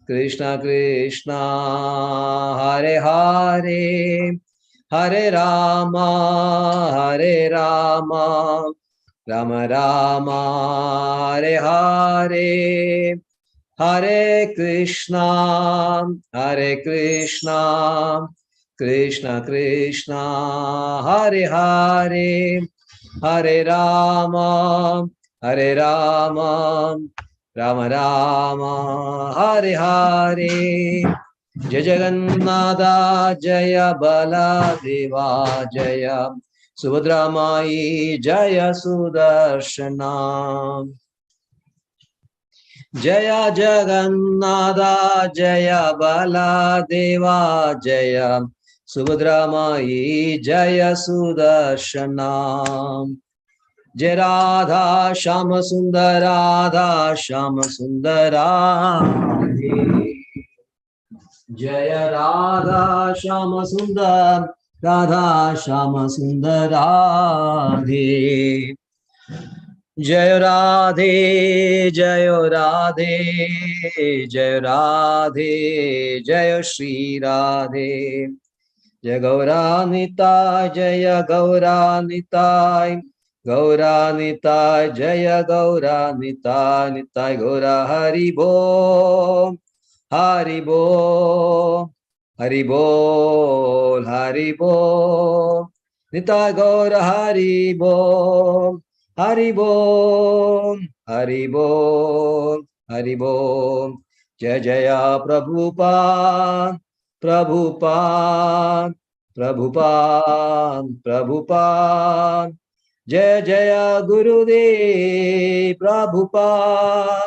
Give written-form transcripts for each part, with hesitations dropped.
Krishna Krishna Hare Hare Hare Rama Rama Rama Hare Hare Hare Krishna Krishna Krishna Hare Hare Hare Rama Rama Rama Hare Hare Jai Jagannatha Jaya Baladeva Jaya Subhadra Mai Jaya Sudarshana Jaya Jagannatha Jaya Baladeva Jaya Subhadra Mai Jaya Sudarshana Jai Radha Shama Sundar Radha Shama Sundar Radhe Jaya Radha Shama Sundar Radha Shama Sundar Radhe Jaya Radhe Jaya Radhe Jaya Radhe Jaya Shri Radhe Jaya Gauranita Jaya Gauranita Gauranita Jaya Gauranita Nitai Gaura Haribo Haribo Haribo Haribo Nitai Gaura Haribo Haribo Haribo Haribo Jaya Jaya Prabhupada Prabhupada Prabhupada Prabhupada Jaya Jaya Gurudev Prabhupada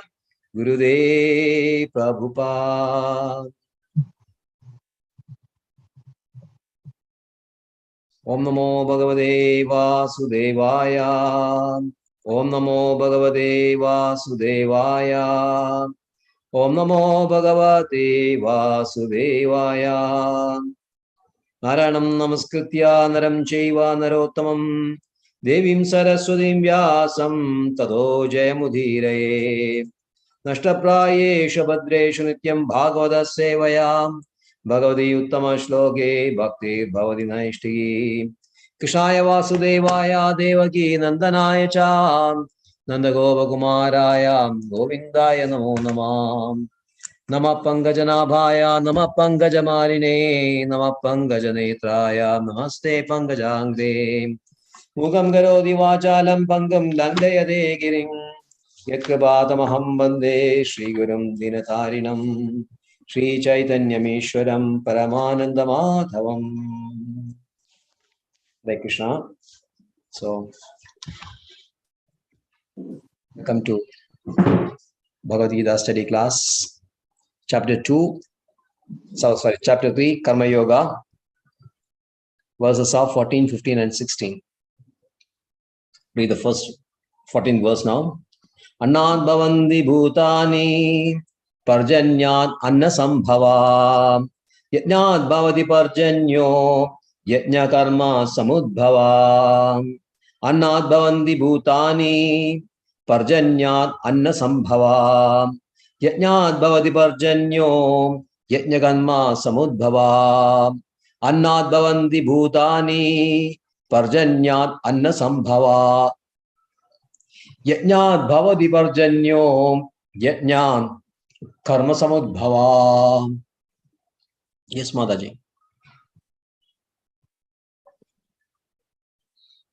Gurudev Prabhupada Om Namo Bhagavate Vasudevaya Om Namo Bhagavate Vasudevaya Om Namo Bhagavate Vasudevaya Naranam Namaskritya Naram Chaiva Narottamam Devim Saraswatim Vyasam Tado Jayamudhiraye Nashtaprayesha Bhadreshu Nityam Bhagavada Sevayam Bhagavati Uttama Shloke Bhakti Bhavati Naishti Krishnaya Vasudevaya Devaki Nandanaya Cha Nandagopa Kumaraya Govindaya Namo Namah Namah Pangajanabhaya Namah Pangajamarine Namah Pangajanetraya Namaste Pangajangde Mukam Karoti Vachalam Pangam Dandayade Girim Yatkabhatamaham Bande Shri Gurum Dinatharinam Shri Chaitanyameshwaram Paramanandamadhavam. Hare Krishna. So, welcome to Bhagavad Gita study class, chapter 3, Karma Yoga, verses of 14, 15, and 16. Read the first 14th verse now. Annad bhavandi bhutani parjanyat anna sambhava yajnat bhavati parjanyo yajna karma samudbhava annad bhavandi bhutani parjanyat anna sambhava yajnat bhavati parjanyo yajna karma samudbhava annad bhavandi bhutani parjanyat anna sambhava Yajnat bhavati parjanyo yajnat karma samudbhava. Yes, Mataji.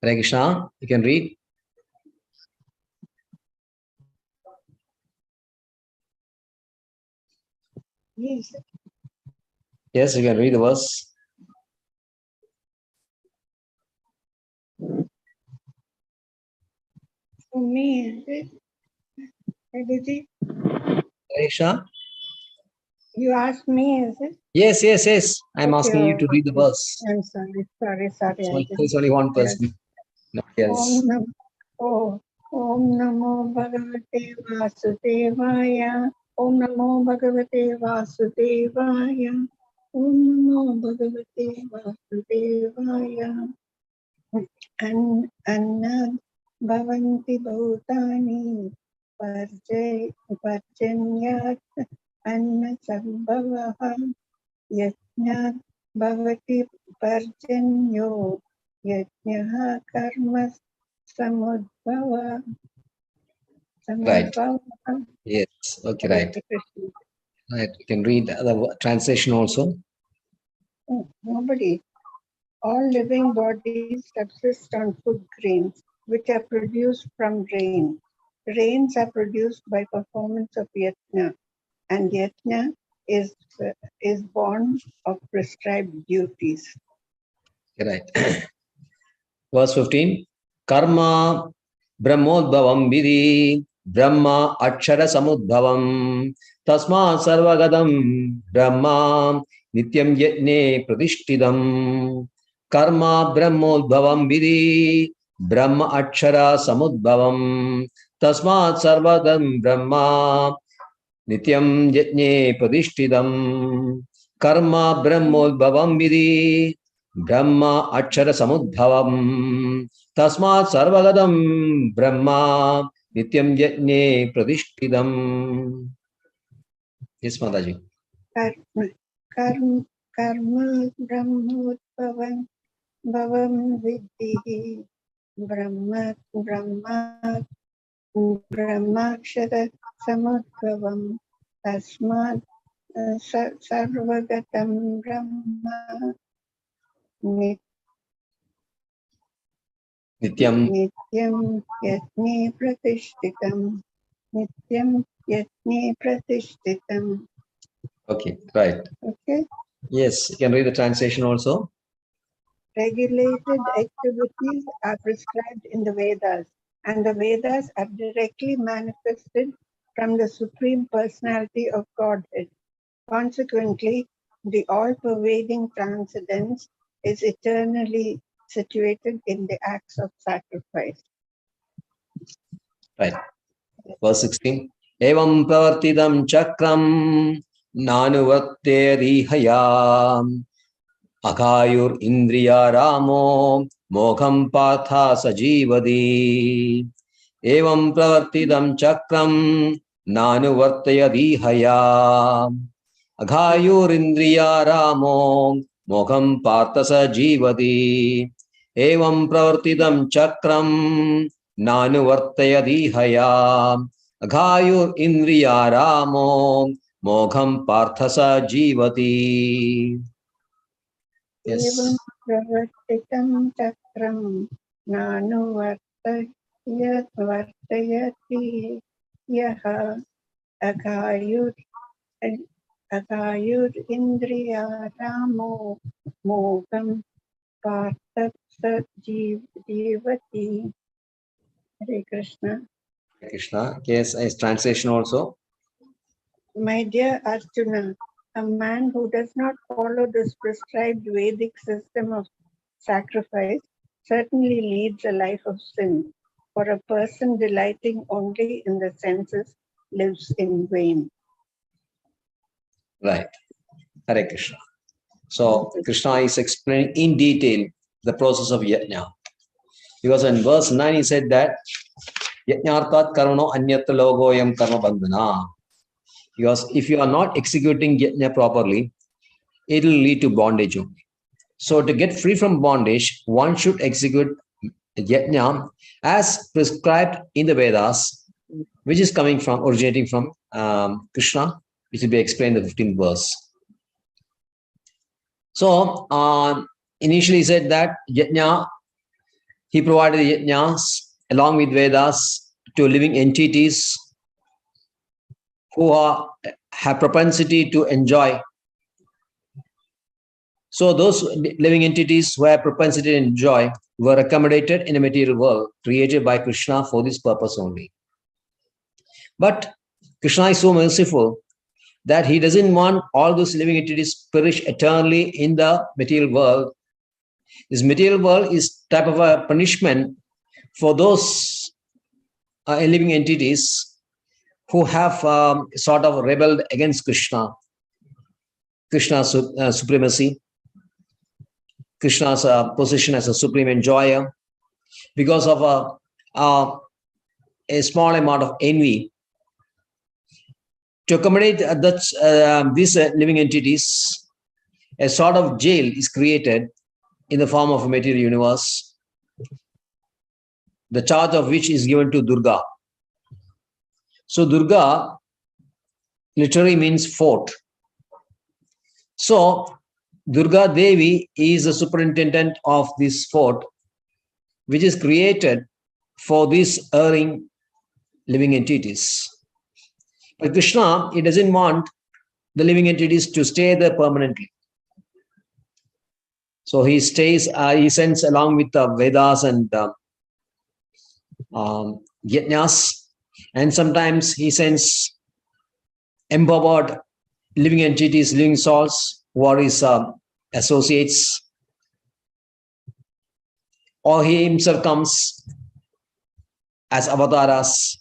Hare Krishna, you can read. Yes. Yes, you can read the verse. For me, is it? Aditi? Hare Krishna. You asked me, is it? Yes. I'm asking you to read the verse. I'm sorry. There's only one person. Yes. Om Namo Bhagavate Vasudevaya. Om Namo Bhagavate Vasudevaya. Om Namo Bhagavate Vasudevaya. Annad Bhavanti Bhutani Parjanyat anna sambhavaha yajna bhavati parjanyo yajnaha karma samudbhava. Right. Yes. Okay, right. Right. You can read the translation also. Nobody. All living bodies subsist on food grains, which are produced from rain. Rains are produced by performance of yajna, and yajna is born of prescribed duties. Right. Verse 15. Karma brahmodbhavam vidhi brahma akshara samudbhavam tasma sarvagadam brahma nityam yajne pratishtidam. Karma brahmodbhavam vidhi brahma akshara samudbhavam tasma sarvagadam brahma nityam yajne pratishtidam. Karma brahmodbhavam vidhi Brahma Akshara Samudbhavam Tasmat Sarvagadam Brahma Nityam Yajne Pradishtidam. Yes, Mataji. Karma Brahmodbhavam Bhavam Vidhi Brahma Brahmakshara Samudbhavam Tasmat Sarvagatam Brahma Nityam Yajne Pratishtitam. Nityam Yajne Pratishtitam. Okay, right. Okay. Yes, you can read the translation also. Regulated activities are prescribed in the Vedas, and the Vedas are directly manifested from the Supreme Personality of Godhead. Consequently, the all-pervading transcendence is eternally situated in the acts of sacrifice. Right. Verse 16. Evam pravartidam chakram nanuvatteyarihayam Akayur Indriya Ramo Mogham Patha Sajivadi Evam Pravartidam Chakram Nanuvartaya Dihaya Aghayur Indriya Ramo Mogham Patha Sajivadi Evam Pravartidam Chakram Nanuvartaya Dihaya Aghayur Indriya Ramo Mogham Partha Sajivati. Evam pravartitam chakram nanuvartayati yaha aghayur indriya ramo mogam partha jivati. Hare Krishna. Hare Krishna. Yes, as translation also. My dear Arjuna, a man who does not follow this prescribed Vedic system of sacrifice certainly leads a life of sin, for a person delighting only in the senses lives in vain. Right. Hare Krishna. So Krishna is explaining in detail the process of yajna. Because in verse 9 he said that yajnartat karmano anyatra logoyam karma bandhana. Because if you are not executing yajna properly, it will lead to bondage only. So to get free from bondage, one should execute yajna as prescribed in the Vedas, which is originating from Krishna, which will be explained in the 15th verse. So initially he said that yajna, he provided yajnas along with Vedas to living entities who have propensity to enjoy. So those living entities who have propensity to enjoy were accommodated in a material world created by Krishna for this purpose only. But Krishna is so merciful that he doesn't want all those living entities perish eternally in the material world. This material world is type of a punishment for those living entities who have sort of rebelled against Krishna's supremacy, Krishna's position as a supreme enjoyer, because of a small amount of envy. To accommodate these living entities, a sort of jail is created in the form of a material universe, the charge of which is given to Durga. So Durga literally means fort. So Durga Devi is the superintendent of this fort, which is created for these erring living entities. But Krishna, he doesn't want the living entities to stay there permanently. So he stays, he sends along with the Vedas and Yajnas, and sometimes he sends empowered living entities, living souls, who are his associates, or he himself comes as avatars,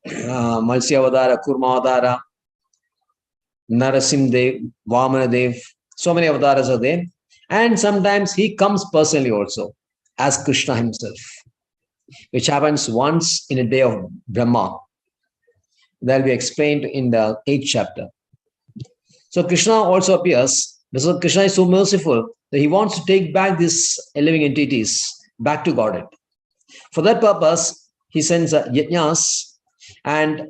Malsya Avadara, Kurma Avadara, Narasim Dev, Vamana Dev, so many avatars are there. And sometimes he comes personally also as Krishna himself, which happens once in a day of Brahma. That will be explained in the 8th chapter. So Krishna also appears. So Krishna is so merciful that he wants to take back these living entities back to Godhead. For that purpose, he sends yajnas and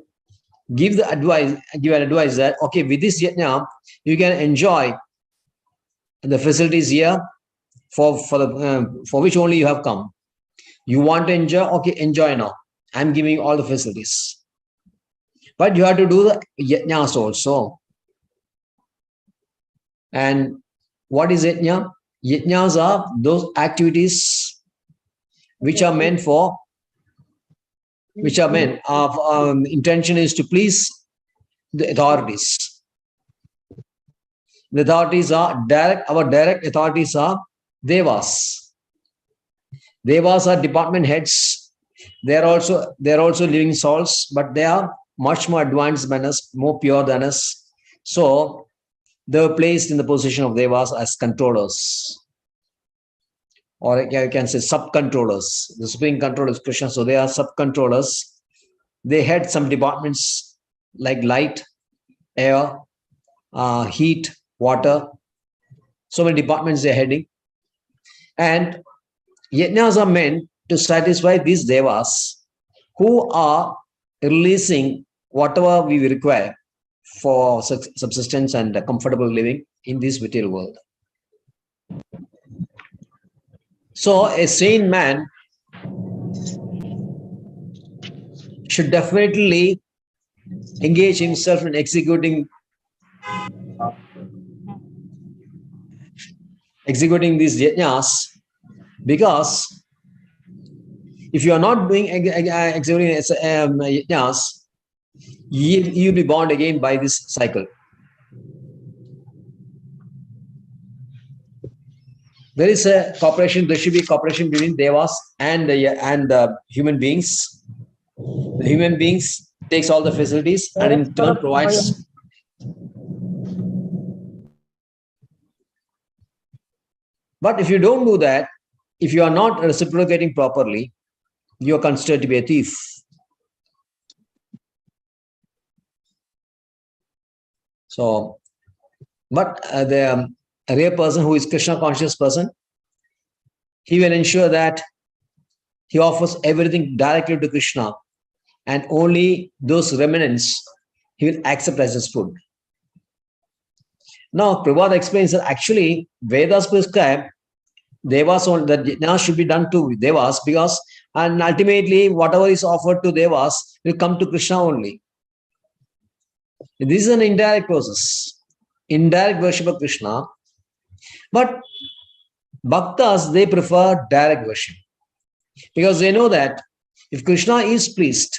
give an advice that, okay, with this yajna, you can enjoy the facilities here for which only you have come. You want to enjoy? Okay, enjoy now. I'm giving you all the facilities. But you have to do the yajnas also. And what is yajna? Yajnas are those activities which are meant for, intention is to please the authorities. The authorities are our direct authorities are devas. Devas are department heads. They're also living souls, but they are much more advanced than us, more pure than us. So they were placed in the position of devas as controllers, or I can say sub-controllers. The supreme controller is Krishna, so they are sub-controllers. They had some departments like light, air, heat, water. So many departments they're heading. And yajnas are meant to satisfy these devas who are releasing whatever we require for subsistence and comfortable living in this material world. So a sane man should definitely engage himself in executing these yajnas, because if you are not doing executing yajnas, you'll be born again by this cycle. There is a cooperation. There should be cooperation between devas and the human beings. The human beings takes all the facilities and in turn provides. But if you don't do that, if you are not reciprocating properly, you are considered to be a thief. So, but the real person who is Krishna conscious person, he will ensure that he offers everything directly to Krishna, and only those remnants he will accept as his food. Now, Prabhupada explains that actually Vedas prescribe devas that yajna should be done to devas, because and ultimately whatever is offered to devas will come to Krishna only. This is an indirect process, indirect worship of Krishna. But bhaktas, they prefer direct worship, because they know that if Krishna is pleased,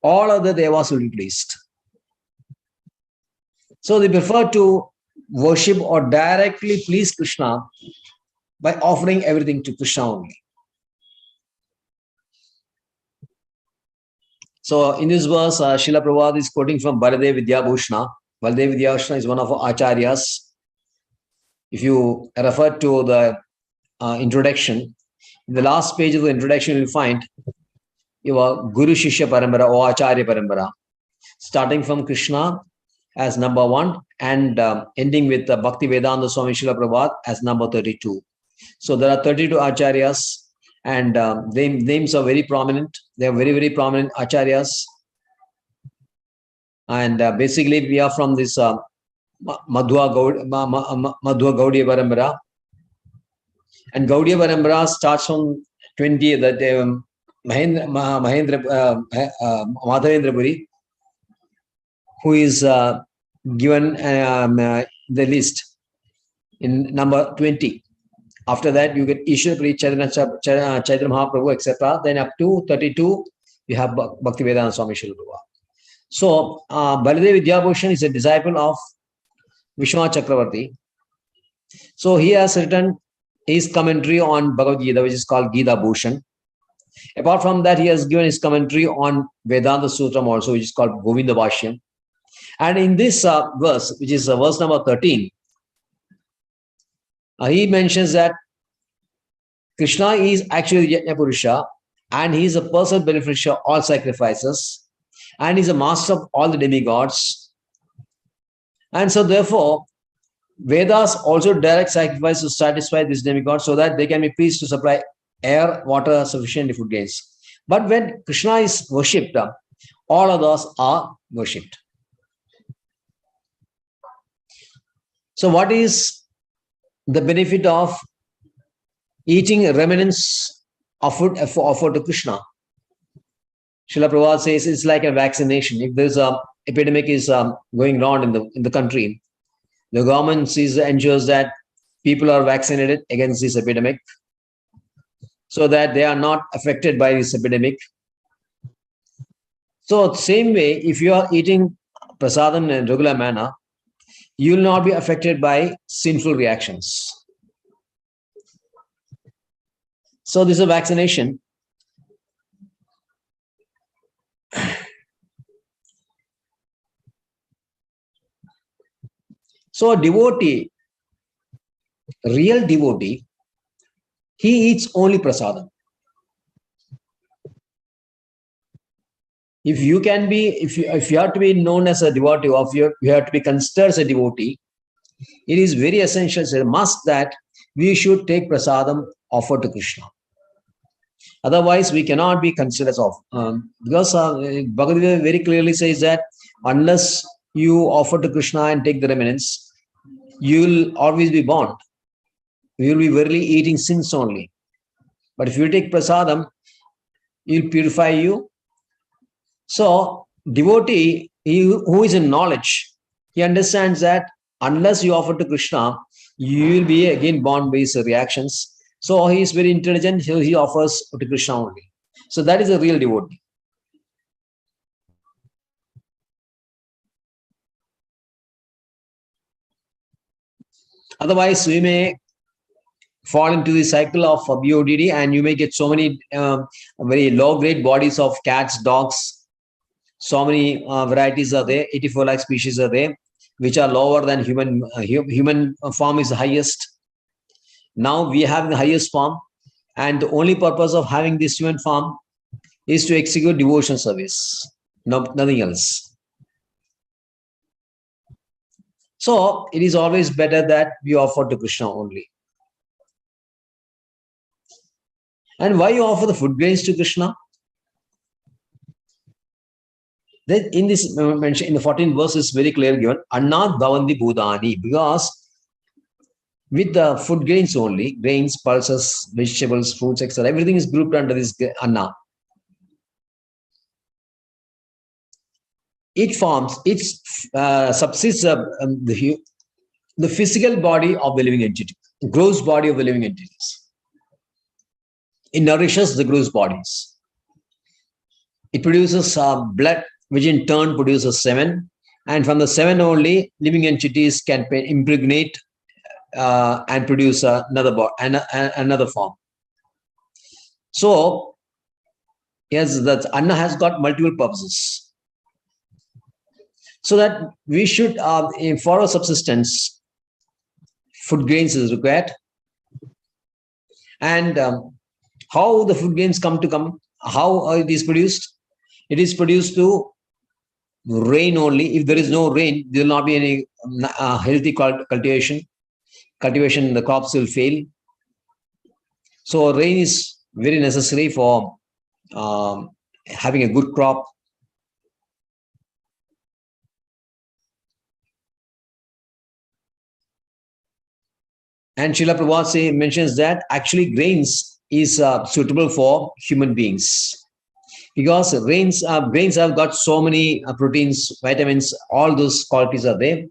all other devas will be pleased. So they prefer to worship or directly please Krishna by offering everything to Krishna only. So in this verse, Srila Prabhupada is quoting from Baladev Vidyabhushana. Baladev Vidyabhushana is one of our acharyas. If you refer to the introduction, in the last page of the introduction, you will find your Guru Shishya Parambara or Acharya Parambara, starting from Krishna as number 1 and ending with Bhakti Vedanta Swami Srila Prabhupada as number 32. So there are 32 acharyas, and names are very prominent. They are very, very prominent acharyas. And basically, we are from this Madhva Gaudiya Parambara. And Gaudiya Parambara starts from 20, that Madhavendra Puri, who is given the list in number 20. After that, you get Ishwarpuri, Chaitanya Mahaprabhu, etc. Then up to 32, you have Bhaktivedanta Swami Srila Prabhupada. So, Baladev Vidyabhushan is a disciple of Vishwanath Chakravarti. So, he has written his commentary on Bhagavad Gita, which is called Gita Bhushan. Apart from that, he has given his commentary on Vedanta Sutram also, which is called Govinda Bhashyam. And in this verse, which is verse number 13, he mentions that Krishna is actually Yajna Purusha, and he is a personal beneficiary of all sacrifices, and he is a master of all the demigods. And so therefore, Vedas also direct sacrifice to satisfy these demigods so that they can be pleased to supply air, water, sufficient food grains. But when Krishna is worshipped, all others are worshipped. So what is the benefit of eating remnants of food offered to Krishna? Srila Prabhupada says it's like a vaccination. If there's a epidemic is going on in the country, the government ensures that people are vaccinated against this epidemic so that they are not affected by this epidemic. So same way, if you are eating prasadam in a regular manner, you will not be affected by sinful reactions. So this is a vaccination. So a devotee, real devotee, he eats only prasadam. If you can be, if you have to be known as a devotee, or you have to be considered as a devotee, it is very essential, it's a must that we should take prasadam offered to Krishna. Otherwise, we cannot be considered as because Bhagavad Gita very clearly says that unless you offer to Krishna and take the remnants, you will always be bound. You will be verily eating sins only. But if you take prasadam, it will purify you. So, devotee, who is in knowledge, he understands that unless you offer to Krishna, you will be again bound by his reactions. So, he is very intelligent, so he offers to Krishna only. So, that is a real devotee. Otherwise, we may fall into the cycle of BODD, and you may get so many very low-grade bodies of cats, dogs. So many varieties are there, 84 lakh species are there, which are lower than human. Human form is the highest. Now we have the highest form, and the only purpose of having this human form is to execute devotion service, nothing else. So it is always better that we offer to Krishna only. And why you offer the food grains to Krishna? Then in this mention, in the 14th verse is very clear given, Annat Bhavandi Bhudani, because with the food grains only, grains, pulses, vegetables, fruits, etc., everything is grouped under this Anna. It forms, it subsists the physical body of the living entity, the gross body of the living entities. It nourishes the gross bodies. It produces blood, which in turn produces semen, and from the semen only, living entities can impregnate and produce another form. So, yes, that Anna has got multiple purposes. So that we should, for our subsistence, food grains is required. And how the food grains come? how it is produced? It is produced to rain only. If there is no rain, there will not be any healthy cultivation. Cultivation, the crops will fail. So rain is very necessary for having a good crop. And Srila Prabhupada mentions that actually grains is suitable for human beings, because grains have got so many proteins, vitamins, all those qualities are there.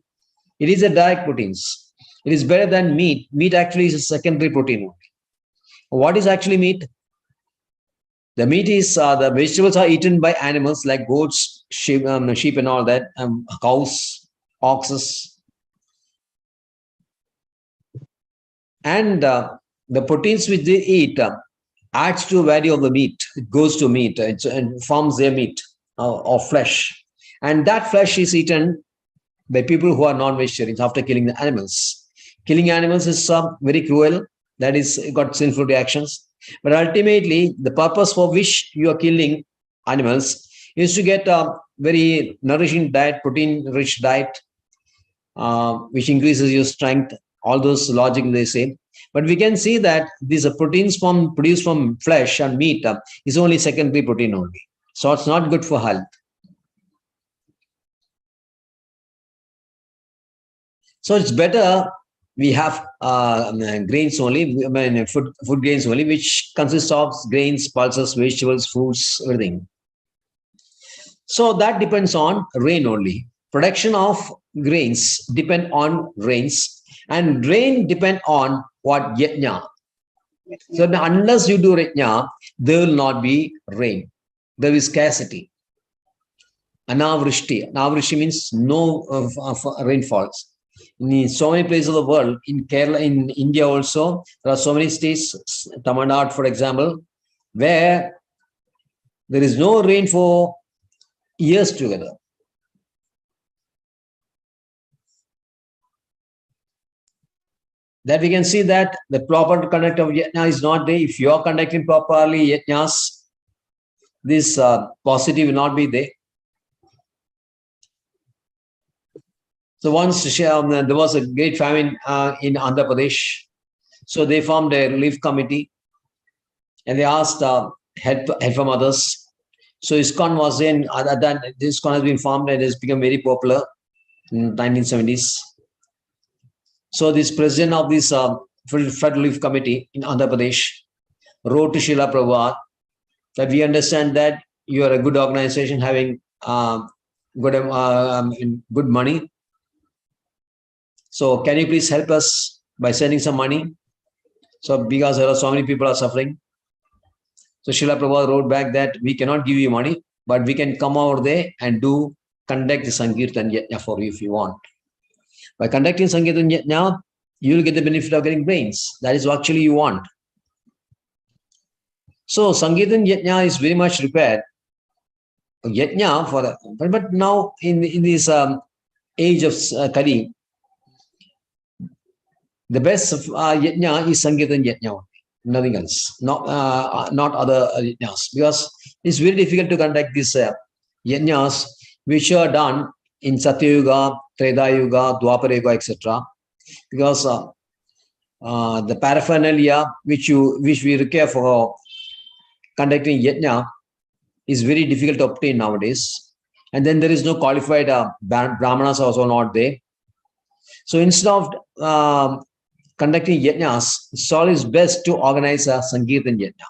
It is a direct proteins. It is better than meat. Meat actually is a secondary protein. What is actually meat? The meat is the vegetables are eaten by animals like goats, sheep and all that, cows, oxes. And the proteins which they eat adds to value of the meat. It goes to meat and forms their meat or flesh. And that flesh is eaten by people who are non-vegetarians after killing the animals. Killing animals is very cruel. That is got sinful reactions. But ultimately, the purpose for which you are killing animals is to get a very nourishing diet, protein-rich diet, which increases your strength. All those logic they say. But we can see that these proteins produced from flesh and meat is only secondary protein only. So it's not good for health. So it's better we have grains only, food grains only, which consists of grains, pulses, vegetables, fruits, everything. So that depends on rain only. Production of grains depend on rains, and rain depend on what? Yajna. So unless you do yajna, there will not be rain. There is scarcity. Anavrishti. Anavrishti means no rainfalls. In so many places of the world, in Kerala, in India also, there are so many states, Tamil Nadu, for example, where there is no rain for years together. That we can see that the proper conduct of yajna is not there. If you are conducting properly yajnas, this positive will not be there. So once there was a great famine in Andhra Pradesh. So they formed a relief committee and they asked help from others. So ISKCON was in, ISKCON has been formed and has become very popular in 1970s. So this president of this Flood Relief Committee in Andhra Pradesh wrote to Srila Prabhupada that we understand that you are a good organization having good money. So can you please help us by sending some money? So because there are so many people are suffering. So Srila Prabhupada wrote back that we cannot give you money, but we can come over there and conduct the Sankirtan Yajna for you if you want. By conducting Sankirtan Yajna, you will get the benefit of getting brains. That is what actually you want. So Sankirtan Yajna is very much prepared. Yajna for the, but now in this age of Kali, the best yajna is Sankirtan Yajna, nothing else, not other yajnas, because it's very difficult to conduct these yajnas which are done in Satya Yuga, Treta Yuga, Dwapara Yuga, etc. Because the paraphernalia which we require for conducting yajna is very difficult to obtain nowadays, and then there is no qualified brahmanas also not there. So instead of conducting yajnas, it's always best to organize a Sankirtan yajna.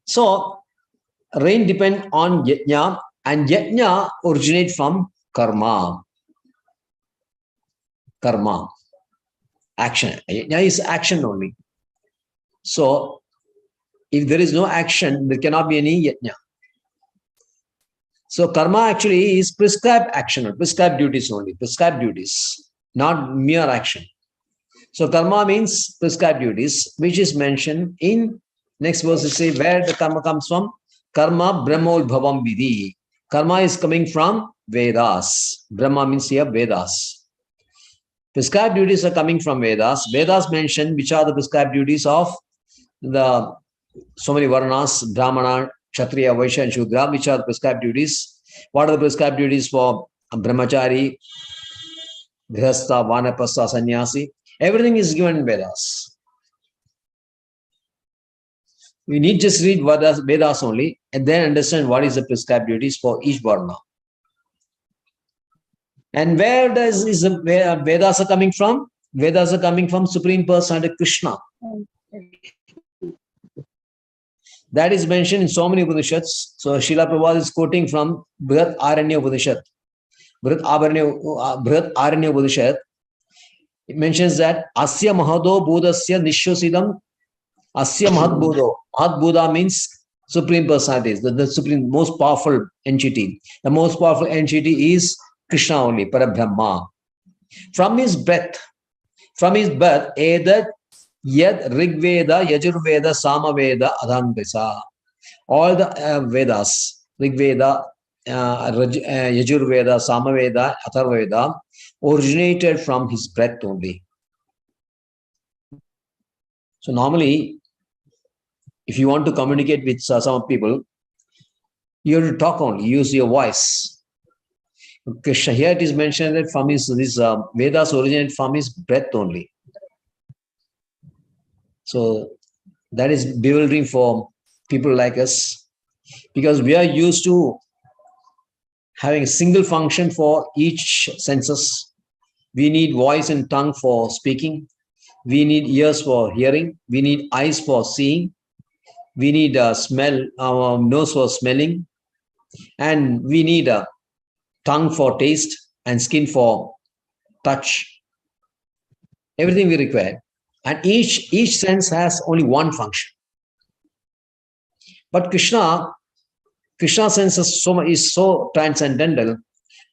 So rain depends on yajna, and yajna originate from karma. Karma, action. Yajna is action only. So if there is no action, there cannot be any yajna. So karma actually is prescribed action, prescribed duties only, prescribed duties, not mere action. So karma means prescribed duties, which is mentioned in next verse. To say where the karma comes from. Karma Brahmodbhavam Vidhi. Karma is coming from Vedas. Brahma means here Vedas. Prescribed duties are coming from Vedas. Vedas mention which are the prescribed duties of the so many varnas, Brahmana, Kshatriya, Vaishya, and Shudra, which are the prescribed duties. What are the prescribed duties for Brahmachari, Grihastha, Vanapastha, Sannyasi? Everything is given in Vedas. We need just read Vedas only and then understand what is the prescribed duties for each varna. And where is the Vedas are coming from? Vedas are coming from Supreme Personality Krishna. That is mentioned in so many Upanishads. So Srila Prabhupada is quoting from Brihat Aranya Upanishad. Brihat Aranya Upanishad. It mentions that Asya Mahado Bodhasya Nishyosidam Asya Mahat Bodho. Mahat Bodha means Supreme Personality, the supreme, most powerful entity. The most powerful entity is Krishna only, Parabrahma. From his birth, Edat Yad Rigveda, Yajurveda, Samaveda, Adhangvesa. All the Vedas, Rigveda, Yajurveda, Samaveda, Atharvaveda, originated from his breath only. So normally, if you want to communicate with some people, you have to talk only, use your voice. Krishna, here it is mentioned that from his Vedas originated from his breath only. So that is bewildering for people like us, because we are used to having a single function for each senses. We need voice and tongue for speaking. We need ears for hearing. We need eyes for seeing. We need nose for smelling. And we need a tongue for taste and skin for touch. Everything we require. And each sense has only one function. But Krishna sense is so transcendental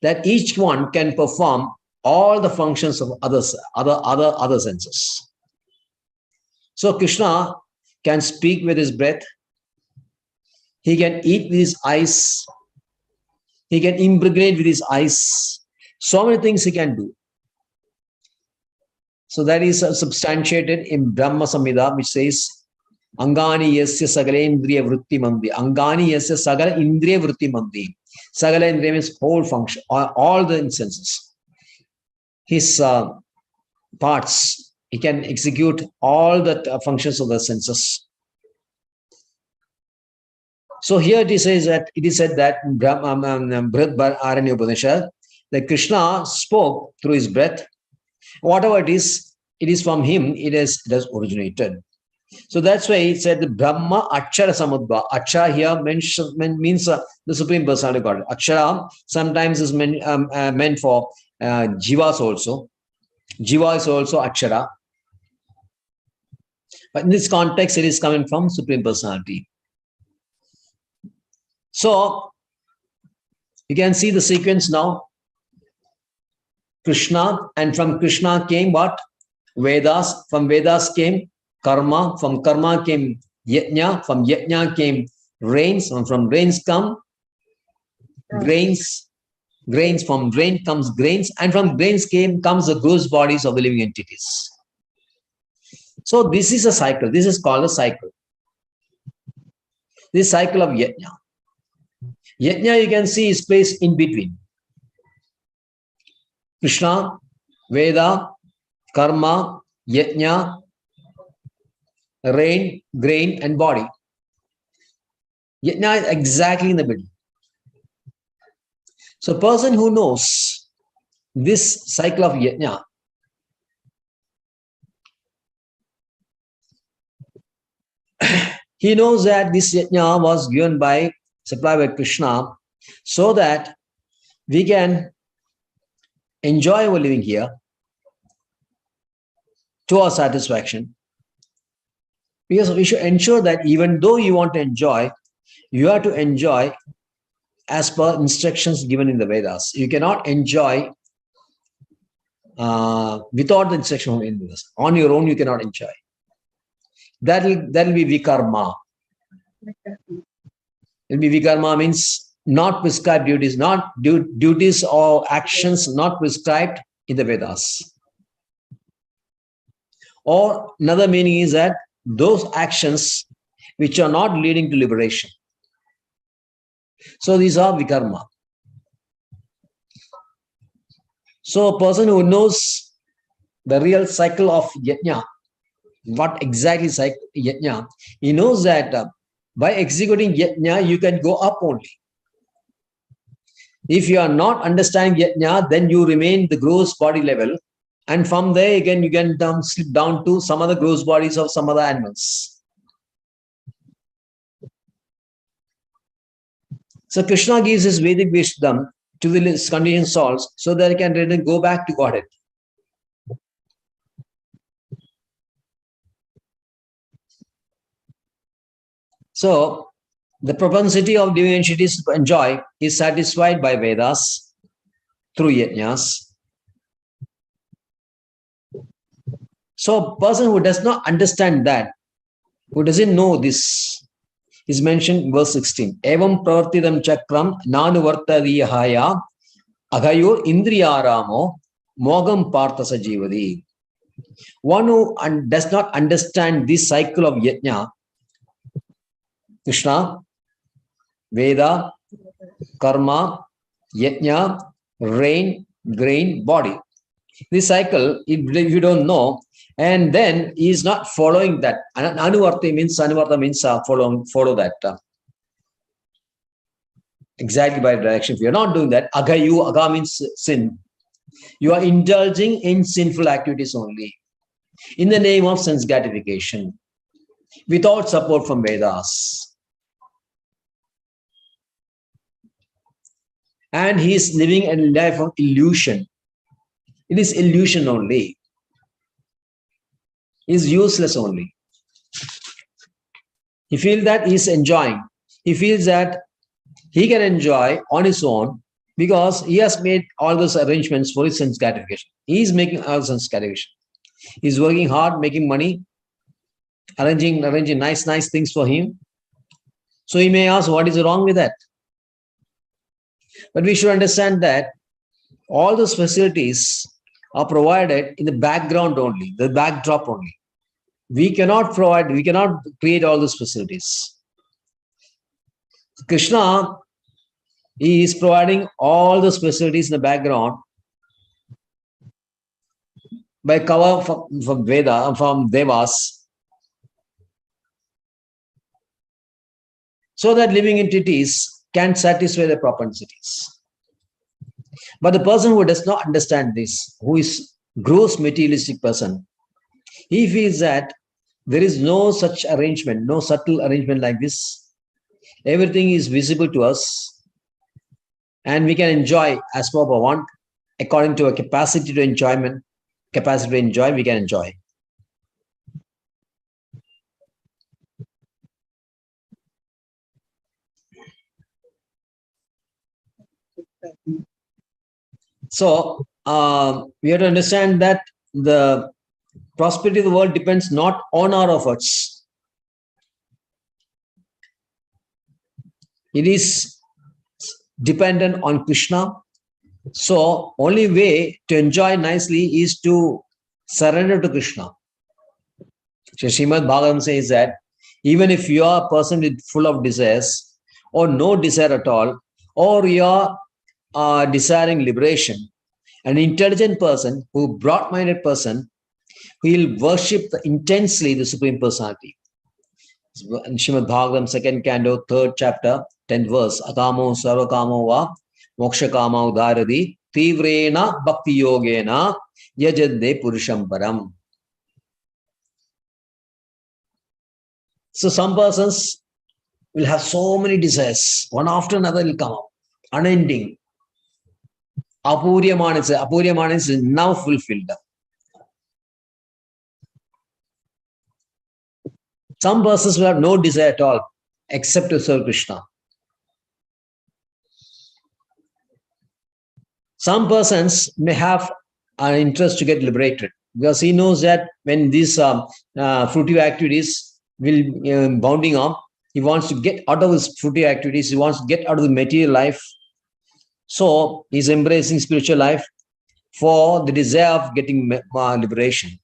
that each one can perform all the functions of other senses. So Krishna can speak with his breath. He can eat with his eyes. He can impregnate with his eyes. So many things he can do. So that is substantiated in Brahma Samhita, which says, Angani yasya sagala indriya vritti mandi. Angani yasya sagala indriya vritti mandi. Sagala indriya means whole function, all the senses. His parts, he can execute all the functions of the senses. So here it is said that in Brihat Aranya Upanishad, that Krishna spoke through his breath. Whatever it is from him, it has originated. So that's why it said the Brahma Akshara Samudbha. Akshara here means the Supreme Personality of God. Akshara sometimes is meant for Jivas also. Jiva is also Akshara. But in this context, it is coming from Supreme Personality. So you can see the sequence now. Krishna, and from Krishna came what? Vedas. From Vedas came Karma. From Karma came Yajna. From Yajna came rains. And from rains come grains. Grains. From rain comes grains. And from grains comes the gross bodies of the living entities. So this is a cycle. This is called a cycle. This cycle of Yajna. Yajna, you can see, is placed in between. Krishna, Veda, Karma, Yajna, rain, grain, and body. Yajna is exactly in the middle. So a person who knows this cycle of Yajna, he knows that this Yajna was given supplied by Krishna, so that we can enjoy our living here to our satisfaction. Because we should ensure that even though you want to enjoy, you have to enjoy as per instructions given in the Vedas. You cannot enjoy without the instruction in the Vedas. On your own, you cannot enjoy. That will be vikarma. It will be vikarma means not prescribed duties, not duties or actions not prescribed in the Vedas. Or another meaning is that those actions which are not leading to liberation. So these are vikarma. So a person who knows the real cycle of yajna, what exactly is yajna, he knows that by executing yajna, you can go up only. If you are not understanding yajna, then you remain the gross body level. And from there, again, you can slip down to some other gross bodies of some other animals. So Krishna gives his Vedic wisdom to the conditioned souls so that they can then go back to Godhead. So the propensity of living entities to enjoy is satisfied by Vedas through yajnas. So a person who does not understand that, who doesn't know this, is mentioned in verse 16. Evam pravartidam chakram nanuvartadiyahaya agayor indriyaramo mogam partasa jivadi. One who does not understand this cycle of yajna, Krishna, Veda, Karma, Yajna, rain, grain, body. This cycle, if you don't know, and then he is not following that. Anuvarta means follow that. Exactly by direction. If you're not doing that, aga means sin. You are indulging in sinful activities only in the name of sense gratification without support from Vedas. And he is living a life of illusion. It is illusion only. It is useless only. He feels that he is enjoying. He feels that he can enjoy on his own because he has made all those arrangements for his sense gratification. He is making all sense gratification. He is working hard, making money, arranging nice things for him. So he may ask, what is wrong with that? But we should understand that all those facilities are provided in the background only, the backdrop only. We cannot create all those facilities. Krishna, he is providing all those facilities in the background by cover from Veda, from Devas, so that living entities can satisfy their propensities. But the person who does not understand this, who is gross materialistic person, he feels that there is no such arrangement, no subtle arrangement like this. Everything is visible to us and we can enjoy as per our want according to a capacity to enjoy, we can enjoy. So we have to understand that the prosperity of the world depends not on our efforts. It is dependent on Krishna. So only way to enjoy nicely is to surrender to Krishna. So Srimad Bhagavatam says that even if you are a person with full of desires or no desire at all, or you are desiring liberation, an intelligent person, who broad-minded person, will worship intensely the Supreme Personality. In Srimad Bhagavatam, 2nd canto, 3rd chapter, 10th verse, Akamo sarvakamo va mokshakama udaradi tivrena bhakti yogena yajadde purusham param. So some persons will have so many desires, one after another will come up, unending. Apuryaman is now fulfilled. Some persons will have no desire at all except to serve Krishna. Some persons may have an interest to get liberated because he knows that when these fruitive activities will bounding up, he wants to get out of his fruitive activities, he wants to get out of the material life. So he's embracing spiritual life for the desire of getting liberation.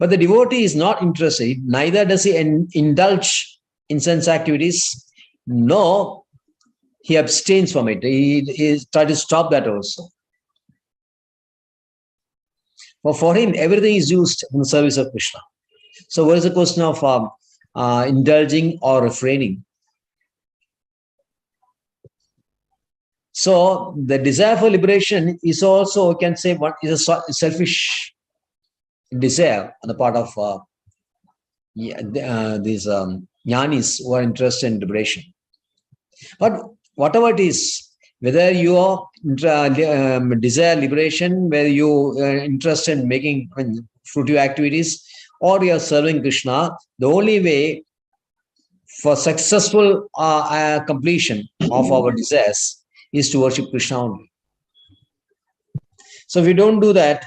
But the devotee is not interested, neither does he indulge in sense activities, no, he abstains from it. He tries to stop that also. For him, everything is used in the service of Krishna. So what is the question of indulging or refraining? So the desire for liberation is also, you can say, what is a selfish desire on the part of these jnanis who are interested in liberation. But whatever it is, whether you are desire liberation, whether you are interested in making fruitive activities, or you are serving Krishna, the only way for successful completion of our desires is to worship Krishna only. So if we don't do that,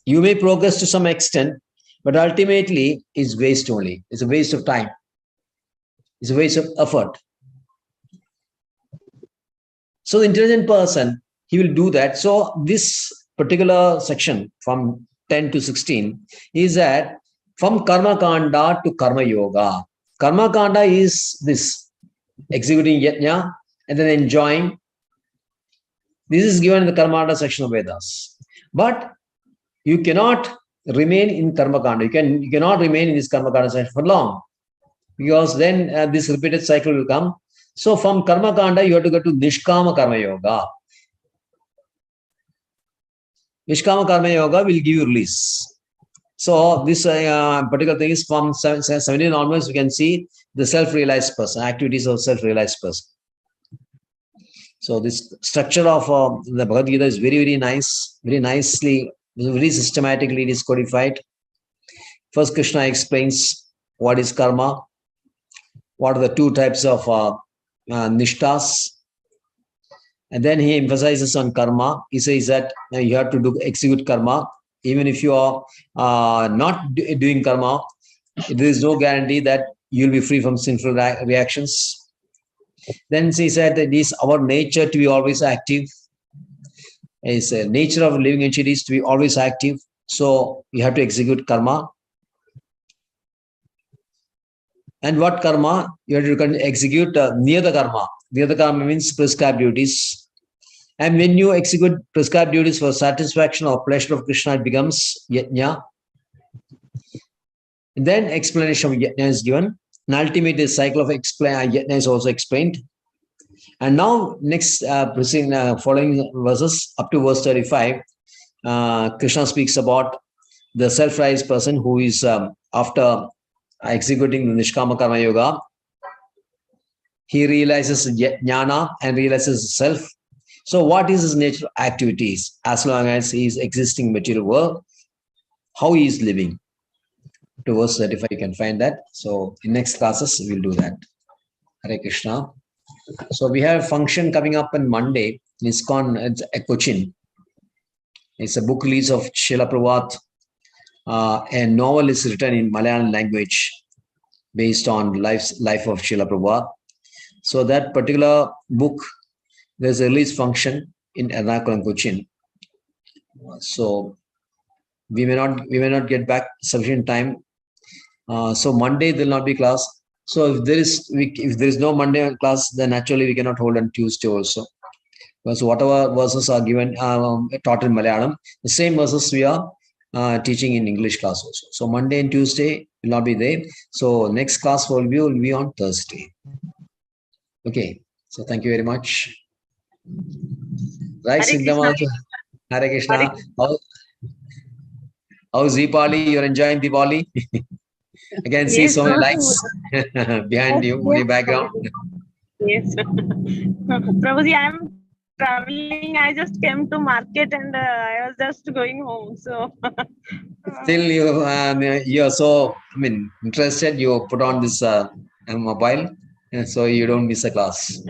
you may progress to some extent, but ultimately it's waste only. It's a waste of time. It's a waste of effort. So the intelligent person, he will do that. So this particular section from 10 to 16 is that from karma kanda to karma yoga. Karma kanda is this executing yajna and then enjoying. This is given in the karma kanda section of Vedas. But you cannot remain in karma kanda. You cannot remain in this karma kanda section for long, because then this repeated cycle will come. So from karma kanda, you have to go to nishkama karma yoga. Nishkama karma yoga will give you release. So this particular thing is from 17 onwards, you can see the self-realized person, activities of self-realized person. So this structure of the Bhagavad Gita is very, very nice, very nicely, very systematically it is codified. First, Krishna explains what is karma, what are the two types of nishtas, and then he emphasizes on karma. He says that you have to execute karma, even if you are not doing karma. There is no guarantee that you will be free from sinful reactions. Then he said that it is our nature to be always active. It's a nature of living entity is to be always active. So you have to execute karma. And what karma? You have to execute niyata karma. Niyata karma means prescribed duties. And when you execute prescribed duties for satisfaction or pleasure of Krishna, it becomes yajna. And then explanation of yajna is given. And ultimately, the cycle of yajna is also explained. And now, next following verses up to verse 35, Krishna speaks about the self-realized person who is after executing the Nishkama Karma Yoga, he realizes jnana and realizes self. So what is his nature of activities as long as he is existing in material world, how he is living? To verse 35, you can find that. So in next classes, we'll do that. Hare Krishna. So we have a function coming up on Monday. It's a Cochin. It's a book release of Srila Prabhupada. A novel is written in Malayalam language based on life of Srila Prabhupada. So that particular book, there's a release function in Ernakulam, Cochin. So we may not get back sufficient time. So Monday there will not be class. So if there is no Monday class, then naturally we cannot hold on Tuesday also. So whatever verses are given taught in Malayalam, the same verses we are teaching in English class also. So Monday and Tuesday will not be there. So next class will be on Thursday. Okay. So thank you very much. Right, Sindhamaju. Hare Krishna. How's Deepali? You're enjoying Deepali? I can see so many lights behind you, in the background. Yes. Prabhuji, I am traveling. I just came to market and I was just going home. So still you're so interested. You put on this mobile, and so you don't miss a class.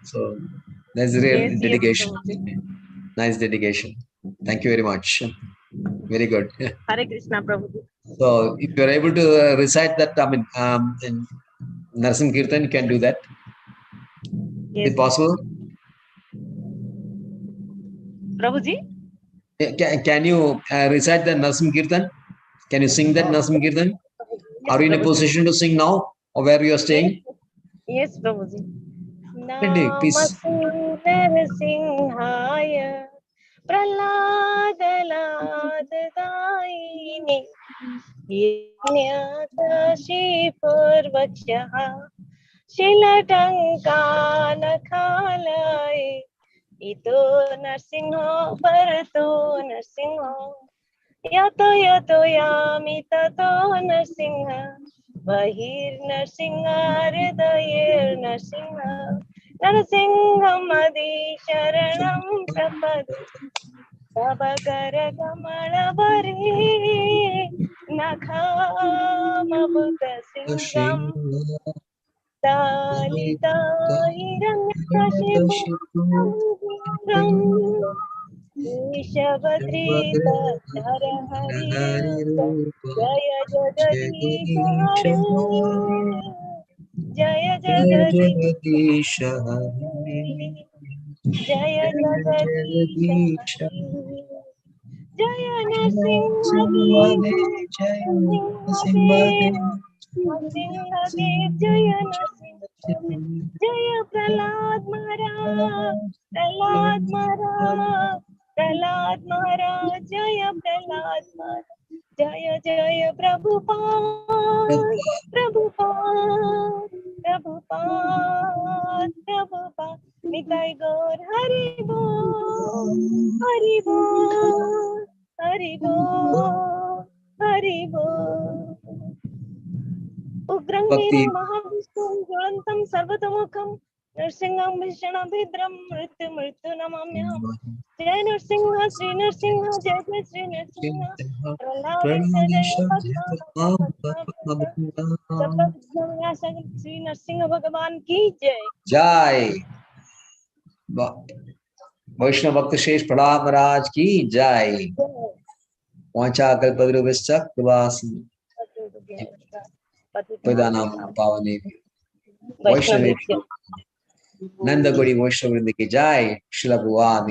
So that's real dedication. Nice dedication. Thank you very much. Very good. Hare Krishna, Prabhuji. So if you're able to recite that, in Narsim Kirtan, you can do that. Yes. Is it possible? Prabhuji? Can you recite the Narsingh Kirtan? Can you sing that Narsingh Kirtan? Are you in a position to sing now, or where you are staying? Yes, Prabhuji. Please. Namaste Singhaya Praladaladatayini Yanyakashipurvakshaha Shilatankanakhalai Ito Narsingho Bharato Narsingho Yato Yato Yamitato Narsingha Bahir Narsingha Hridayir Narsingha Narsingham Adi Sharanam Prapade Sabagara Kamala Bari Nakhama Buddha Singham Dalita Hiranyakashipu Singham Ishabadrita Dhara Hari Rupa Jaya Jagadish Hari Jaya Jagadish Hari Jaya Jagadish Hari Jaya Narsingha Dev Narsingha Dev Jaya Narsingha Dev Jaya Prahlad Maharaj Prahlad Maharaj Prahlad Maharaj Jaya Prahlad Maharaj Jaya Jaya Prabhupada Prabhupada Prabhupada Prabhupada Nitai Gaur Hari Bol Hari Bol Hari Bol Hari Bol Ugrang Veeram Mahavishnu Jwalantam Sarvatomukham Narsingham Bhishanabhidram Mrityu Mrityu Namamyaham Jai Narsingha Sri Narsingha Jai Jai Sri Narsingha Praladesha Jaya Padma Sri Narsingha Bhagavan Ki Jai Jai. Vaishnava Bhakta Shesh Prahlad Maharaj Ki Jai. Vancha Kalpadruvascha Krivasi Padanam Pavanebhyo Vaishnavi Nanda Gori Vaishnava Vrinda Ki Jai. Srila Bhagavan